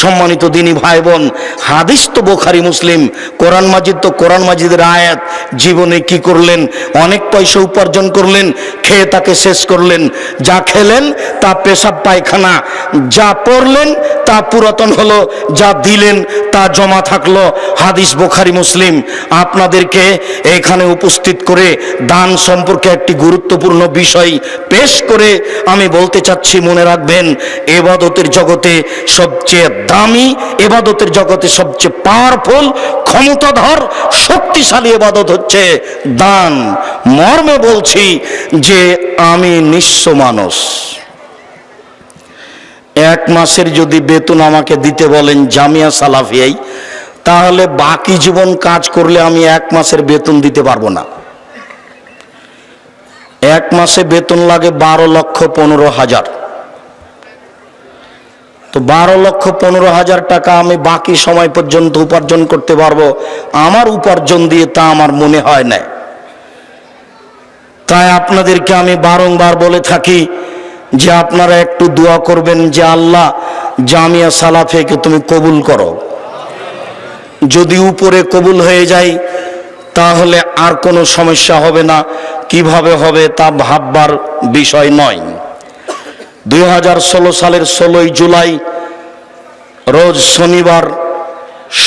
সম্মানিত দিনী ভাই বোন, হাদিস তো বুখারী মুসলিম, কোরআন মাজিদ তো কোরআন মাজিদের আয়াত। জীবনে কি করলেন? অনেক পয়সা উপার্জন করলেন, খেয়ে তাকে শেষ করলেন। যা খেলেন তা পেশাব পায়খানা, যা পড়লেন তা পুরাতন হলো, যা দিলেন তা জমা থাকলো। হাদিস বুখারী মুসলিম। আপনাদেরকে এখানে উপস্থিত করে দান সম্পর্কে একটি গুরুত্বপূর্ণ বিষয় পেশ করে আমি বলতে চাচ্ছি, মনে রাখবেন, ইবাদতের জগতে সবচেয়ে দামি, ইবাদতের জগতে সবচেয়ে পাওয়ারফুল, ক্ষমতাধর, শক্তিশালী ইবাদত হচ্ছে দান। মর্মে বলছি যে আমি নিঃস্ব মানুষ, এক মাসের যদি বেতন আমাকে দিতে বলেন জামিয়া সালাফিয়ায়, তাহলে বাকি জীবন কাজ করলে আমি এক মাসের বেতন দিতে পারবো না। এক মাসে বেতন লাগে 12,15,000। তো 12,15,000 টাকা আমি বাকি সময় পর্যন্ত উপার্জন করতে পারবো, আমার উপার্জন দিয়ে তা আমার মনে হয় না। তাই আপনাদেরকে আমি বারংবার বলে থাকি যে আপনারা একটু দোয়া করবেন যে আল্লাহ জামিয়া সালাফিয়াকে তুমি কবুল করো। যদি উপরে কবুল হয়ে যায় তাহলে আর কোনো সমস্যা হবে না, কিভাবে হবে তা ভাববার বিষয় নয়। 2016 সালের 16 জুলাই রোজ শনিবার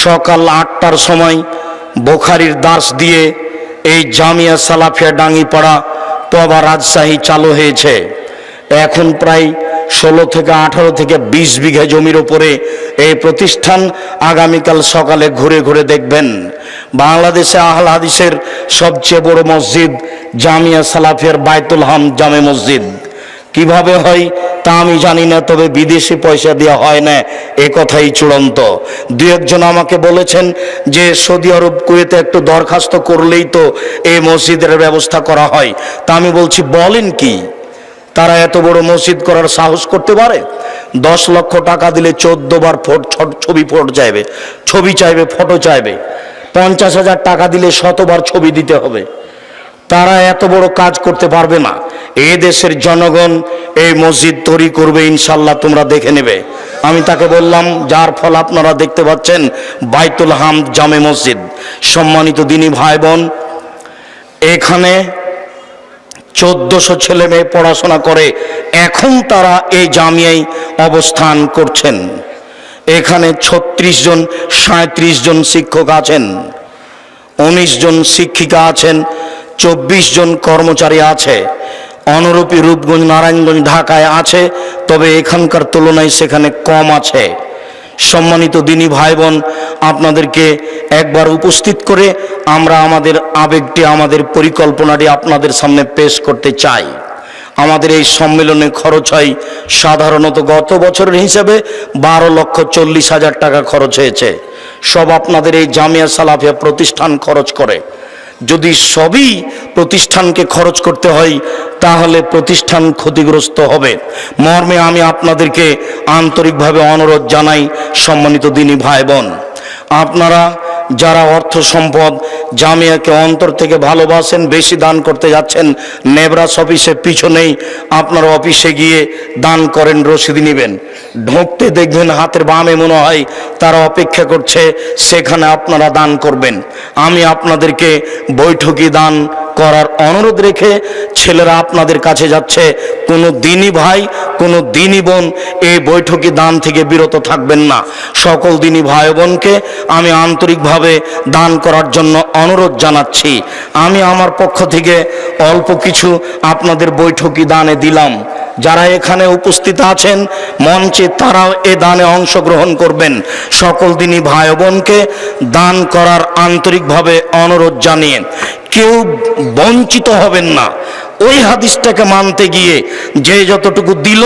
সকাল 8টার সময় বুখারীর দার্স দিয়ে এই জামিয়া সালাফিয়া ডাঙ্গিপাড়া পবা রাজশাহী চালু হয়েছে। এখন প্রায় 16 থেকে 18 থেকে 20 বিঘা জমির উপরে এই প্রতিষ্ঠান। আগামীকাল সকালে ঘুরে ঘুরে দেখবেন বাংলাদেশে আহলে হাদিসের সবচেয়ে বড় মসজিদ জামিয়া সালাফিয়ার বাইতুল হাম জামে মসজিদ। কিভাবে হয় তা আমি জানি না, তবে বিদেশি পয়সা দেওয়া হয় না এ কথাই চূড়ান্ত। দু একজন আমাকে বলেছেন যে সৌদি আরব কুয়েতে একটু দরখাস্ত করলেই তো এই মসজিদের ব্যবস্থা করা হয়। তা আমি বলছি বলেন কি, তারা এত বড় মসজিদ করার সাহস করতে পারে? 10 লক্ষ টাকা দিলে 14 বার ছবি চাইবে, ফটো চাইবে। 50,000 টাকা দিলে 100 বার ছবি দিতে হবে। তারা এত বড় কাজ করতে পারবে না। এই দেশের জনগণ এই মসজিদ তৈরি করবে ইনশাল্লাহ, তোমরা দেখে নেবে। আমি তাকে বললাম, যার ফল আপনারা দেখতে পাচ্ছেন বাইতুল হাম জামে মসজিদ। সম্মানিত দিনী ভাই বোন, এখানে 1400 ছেলে মেয়ে পড়াশোনা করে, এখন তারা এই জামিয়ায় অবস্থান করছেন। এখানে 36 জন 37 জন শিক্ষক আছেন, 19 জন শিক্ষিকা আছেন, 24 জন কর্মচারী আছে। অনুরূপী রূপগঞ্জ, নারায়ণগঞ্জ, ঢাকায় আছে, তবে এখানকার তুলনায় সেখানে কম আছে। সম্মানিত দিনী ভাই বোন, আপনাদেরকে একবার উপস্থিত করে আমরা আমাদের আবেগটি, আমাদের পরিকল্পনাটি আপনাদের সামনে পেশ করতে চাই। আমাদের এই সম্মেলনে খরচ হয় সাধারণত গত বছরের হিসাবে 12,40,000 টাকা খরচ হয়েছে। সব আপনাদের এই জামিয়া সালাফিয়া প্রতিষ্ঠান খরচ করে। যদি সবই প্রতিষ্ঠানকে খরচ করতে হয় তাহলে প্রতিষ্ঠান ক্ষতিগ্রস্ত হবে। মর্মে আমি আপনাদেরকে আন্তরিকভাবে অনুরোধ জানাই, সম্মানিত দিনী ভাই বোন, আপনারা যারা অর্থ সম্পদ জামিয়াকে অন্তর থেকে ভালোবাসেন, বেশি দান করতে যাচ্ছেন, নেবরাস অফিসে পিছনেই আপনারা অফিসে গিয়ে দান করেন, রসিদ নেবেন। ঢুকতে দেখবেন হাতের বামে মনে হয় তারা অপেক্ষা করছে, সেখানে আপনারা দান করবেন। আমি আপনাদেরকে বৈঠকি দান করার অনুরোধ রেখে ছেলেরা আপনাদের কাছে যাচ্ছে, কোনো দিনী ভাই, কোনো দিনী বোন এই বৈঠকি দান থেকে বিরত থাকবেন না। সকল দিনী ভাই বোনকে আমি আন্তরিকভাবে দান করার জন্য অনুরোধ জানাচ্ছি। আমি আমার পক্ষ থেকে অল্প কিছু আপনাদের বৈঠকি দানে দিলাম। যারা এখানে উপস্থিত আছেন মঞ্চে, তারাও এ দানে অংশগ্রহণ করবেন। সকল দিনী ভাই বোনকে দান করার আন্তরিকভাবে অনুরোধ জানিয়ে কেউ বঞ্চিত হবেন না। ওই হাদিসটাকে মানতে গিয়ে যে যতটুকু দিল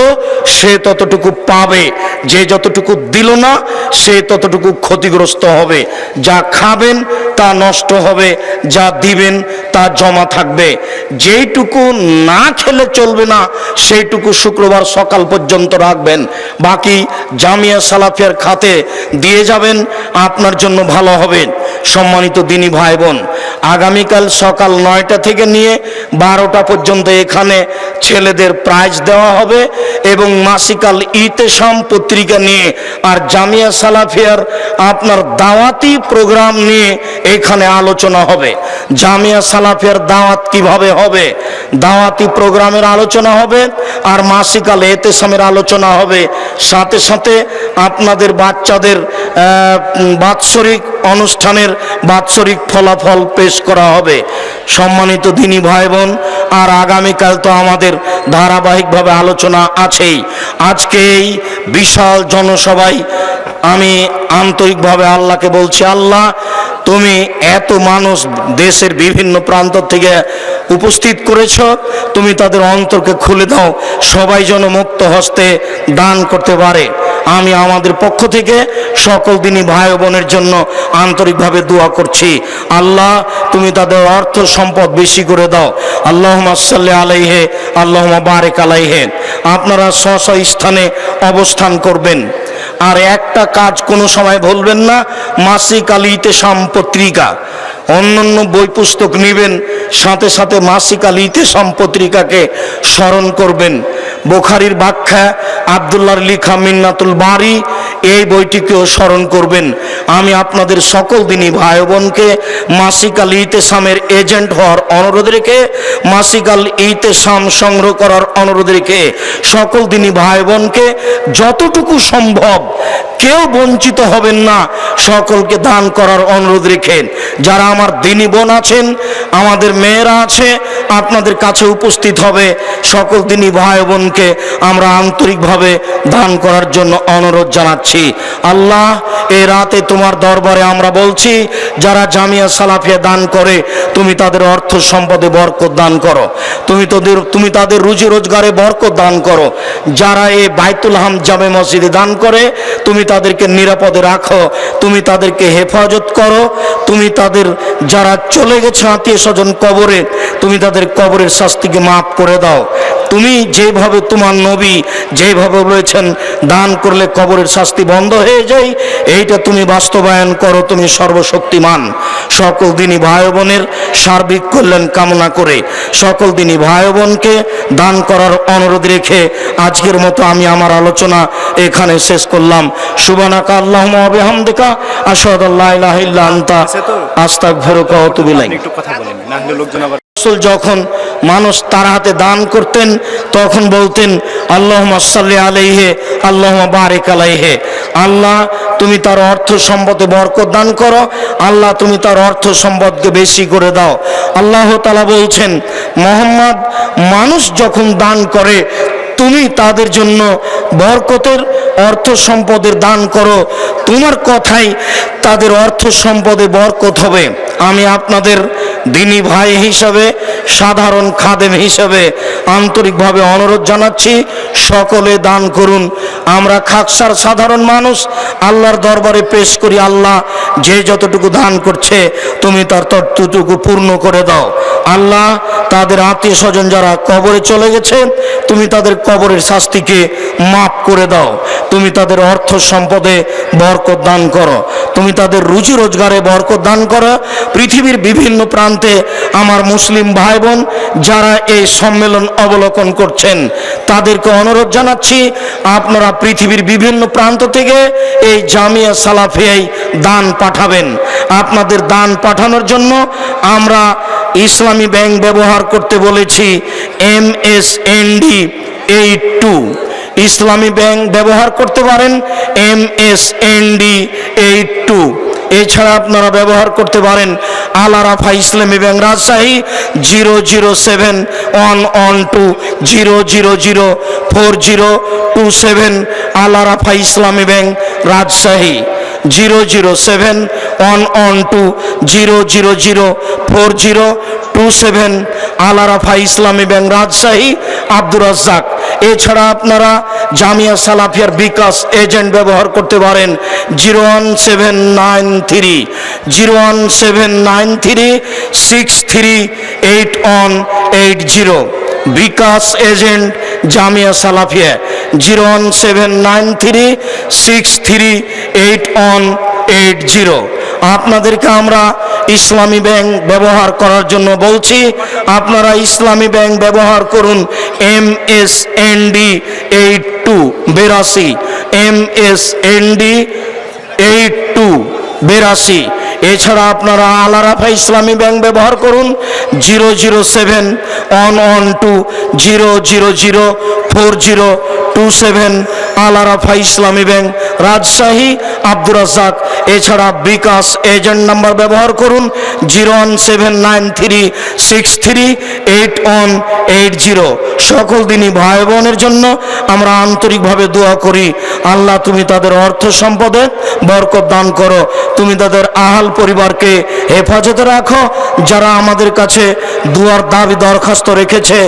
সে ততটুকু পাবে, যে যতটুকু দিল না সে ততটুকু ক্ষতিগ্রস্ত হবে। যা খাবেন তা নষ্ট হবে, যা দিবেন তা জমা থাকবে। যেইটুকু না খেলে চলবে না সেইটুকু শুক্রবার সকাল পর্যন্ত রাখবেন, বাকি জামিয়া সালাফিয়ার খাতে দিয়ে যাবেন, আপনার জন্য ভালো হবে। সম্মানিত দিনী ভাই বোন, আগামীকাল সকাল 9টা থেকে নিয়ে 12টা পর্যন্ত এখানে ছেলেদের প্রাইজ দেওয়া হবে এবং মাসিকাল ইতেশাম পত্রিকা নিয়ে আর জামিয়া সালাফিয়ার আপনার দাওয়াতি প্রোগ্রাম নিয়ে এখানে আলোচনা হবে। জামিয়া সালাফিয়ার দাওয়াত কিভাবে হবে, দাওয়াতি প্রোগ্রামের আলোচনা হবে আর মাসিকাল ইতেশামের আলোচনা হবে। সাথে সাথে আপনাদের বাচ্চাদের বাৎসরিক অনুষ্ঠানের বাৎসরিক ফলাফল পেশ করা হবে। সম্মানিত দিনী ভাই বোন, আর আগামীকাল তো আমাদের ধারাবাহিকভাবে আলোচনা আছেই। আজকে এই বিশাল জনসভায় আমি আন্তরিকভাবে আল্লাহকে বলছি, আল্লাহ তুমি এত মানুষ দেশের বিভিন্ন প্রান্ত থেকে উপস্থিত করেছ, তুমি তাদের অন্তরকে খুলে দাও, সবাই যেন মুক্ত হস্তে দান করতে পারে। আমি আমাদের পক্ষ থেকে সকল দিনী ভাই বোনের জন্য আন্তরিকভাবে দোয়া করছি, আল্লাহ তুমি তাদের অর্থ সম্পদ বেশি করে দাও। আল্লাহুম্মা সাল্লি আলাইহি আল্লাহুম্মা বারিক আলাইহি। আপনারা স্ব স্থানে অবস্থান করবেন। আর একটা কাজ কোনো সময় ভুলবেন না, মাসিক আল ইতেশাম পত্রিকা অন্যান্য বই পুস্তক নেবেন, সাথে সাথে মাসিক আল ইতিসাম পত্রিকাকে স্মরণ করবেন। বুখারীর ব্যাখ্যা আব্দুল্লাহর লিখা মিন্নাতুল বারী, এই বইটিকেও স্মরণ করবেন। আমি আপনাদের সকল দিনই ভাই বোনকে মাসিক আল ইতিসামের এজেন্ট হওয়ার অনুরোধ রেখে, মাসিক আল ইতিসাম সংগ্রহ করার অনুরোধ রেখে সকল দিনই ভাই বোনকে যতটুকু সম্ভব, কেউ বঞ্চিত হবেন না, সকলকে দান করার অনুরোধ রেখেন। যারা আমার দিনী বোন আছেন, আমাদের মেয়েরা আছে, আপনাদের কাছে উপস্থিত হবে। সকল দিনী ভাই বোনকে আমরা আন্তরিকভাবে দান করার জন্য অনুরোধ জানাচ্ছি। আল্লাহ, এই রাতে তোমার দরবারে আমরা বলছি, যারা জামিয়া সালাফিয়া দান করে, তুমি তাদের অর্থ সম্পদে বরকত দান করো, তুমি তাদের রুজি রোজগারে বরকত দান করো। যারা এই বাইতুল হাম জামে মসজিদে দান করে, তুমি তাদেরকে নিরাপদে রাখো, তুমি তাদেরকে হেফাজত করো। তুমি তাদের যারা চলে গেছে আত্মীয় স্বজন কবরে, তুমি তাদের কবরের শাস্তিকে মাফ করে দাও। তুমি যেভাবে তোমার নবী যেভাবে বলেছেন দান করলে কবরের শাস্তি বন্ধ হয়ে যায়, এইটা তুমি বাস্তবায়ন করো, তুমি সর্বশক্তিমান। সকল দিনী ভাই বোনের সার্বিক কল্যাণ কামনা করে সকল দিনী ভাই বোনকে দান করার অনুরোধ রেখে আজকের মতো আমি আমার আলোচনা এখানে শেষ করলাম। সুবহানাকা আল্লাহুম্মা ওয়া বিহামদিকা আশহাদু আল্লা ইলাহা ইল্লা আনতা আস্তাগফিরুকা ওয়া আতুবু ইলাইক। একটু কথা বলেন, না হলে লোকজন আবার। যখন মানুষ তার হাতে দান করতেন, তখন বলতেন আল্লাহুম্মা সাল্লি আলাইহি আল্লাহুম্মা বারিক আলাইহি। আল্লাহ, তুমি তার অর্থ সম্পদে বরকত দান করো, আল্লাহ তুমি তার অর্থ সম্পদকে বেশি করে দাও। আল্লাহ তাআলা বলছেন, মুহাম্মদ, মানুষ যখন দান করে তুমি তাদের জন্য বরকতের অর্থ সম্পদের দান করো, তোমার কথাই তাদের অর্থ সম্পদে বরকত হবে। আমি আপনাদের দিনী ভাই হিসাবে, সাধারণ খাদেম হিসাবে আন্তরিকভাবে অনুরোধ জানাচ্ছি, সকলে দান করুন। আমরা খাকসার সাধারণ মানুষ, আল্লাহর দরবারে পেশ করি, আল্লাহ যে যতটুকু দান করছে তুমি তার ততটুকু পূর্ণ করে দাও। আল্লাহ, তাদের আত্মীয় স্বজন যারা কবরে চলে গেছে, তুমি তাদের কবরের শাস্তিকে মাফ করে দাও। তুমি তাদের অর্থ সম্পদে বরকত দান করো, তুমি তাদের রুজি রোজগারে বরকত দান করো। পৃথিবীর বিভিন্ন প্রান্তে আমার মুসলিম ভাই বোন যারা এই সম্মেলন অবলোকন করছেন, তাদেরকে অনুরোধ জানাচ্ছি, আপনারা পৃথিবীর বিভিন্ন প্রান্ত থেকে এই জামিয়া সালাফিয়ায় দান পাঠাবেন। আপনাদের দান পাঠানোর জন্য আমরা ইসলামী ব্যাংক ব্যবহার করতে বলেছি, MSND 82। ইসলামী ব্যাংক ব্যবহার করতে পারেন MSND 82। এছাড়া আপনারা ব্যবহার করতে পারেন আল আরাফা ইসলামী ব্যাংক রাজশাহী 0071120004027। আল আরাফা ইসলামী ব্যাংক রাজশাহী 0071120004027। আল আরাফা ইসলামী ব্যাংক রাজশাহী আব্দুর রাজ্জাক। এছাড়া আপনারা জামিয়া সালাফিয়ার বিকাশ এজেন্ট ব্যবহার করতে পারেন 01793638180। বিকাশ এজেন্ট জামিয়া সালাফিয়া 01793638180। আপনাদেরকে আমরা ইসলামী ব্যাংক ব্যবহার করার জন্য বলছি, আপনারা ইসলামী ব্যাংক ব্যবহার করুন MSND 8282, MSND 8282। এছাড়া আপনারা আল আরাফা ইসলামী ব্যাংক ব্যবহার করুন 0071120004027। আল আরাফা ইসলামী ব্যাংক রাজশাহী আব্দুর রাজ্জাক। এছাড়া বিকাশ এজেন্ট নাম্বার ব্যবহার করুন 01793638180। সকল দিনই ভাই বোনের জন্য আমরা আন্তরিকভাবে দোয়া করি, আল্লাহ তুমি তাদের অর্থ সম্পদে বরকত দান করো, তুমি তাদের আহাল পরিবারকে হেফাজতে রাখো। যারা আমাদের কাছে দুয়ার দাবি দরখাস্ত রেখেছে,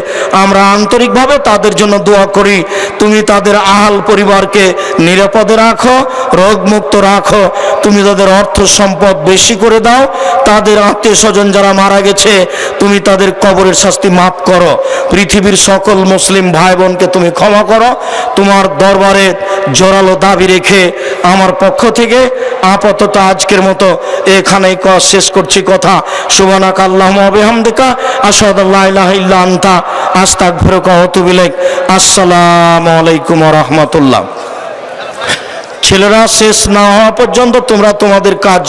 আমরা আন্তরিকভাবে তাদের জন্য দোয়া করি, তুমি তাদের আহাল পরিবারকে নিরাপদে রাখো, রোগমুক্ত রাখো, তুমি তাদের অর্থ সম্পদ বেশি করে দাও। তাদের আত্মীয় স্বজন যারা মারা গেছে, তুমি তাদের কবরের শাস্তি মাফ করো। পৃথিবীর সকল মুসলিম ভাই বোনকে তুমি ক্ষমা করো। তোমার দরবারে জোরালো দাবি রেখে আমার পক্ষ থেকে আপাতত আজকের মতো এখানেই শেষ করছি কথা। সুবহানাকা আল্লাহুম্মা ওয়া বিহামদিকা আশহাদু আল্লা ইলাহা ইল্লা আনতা আস্তাগফিরুকা ওয়া আতুবু ইলাইক। আসসালামু আলাইকুম ওয়া রাহমাতুল্লাহ। ছেলেরা শেষ না হওয়া পর্যন্ত তোমরা তোমাদের কাজ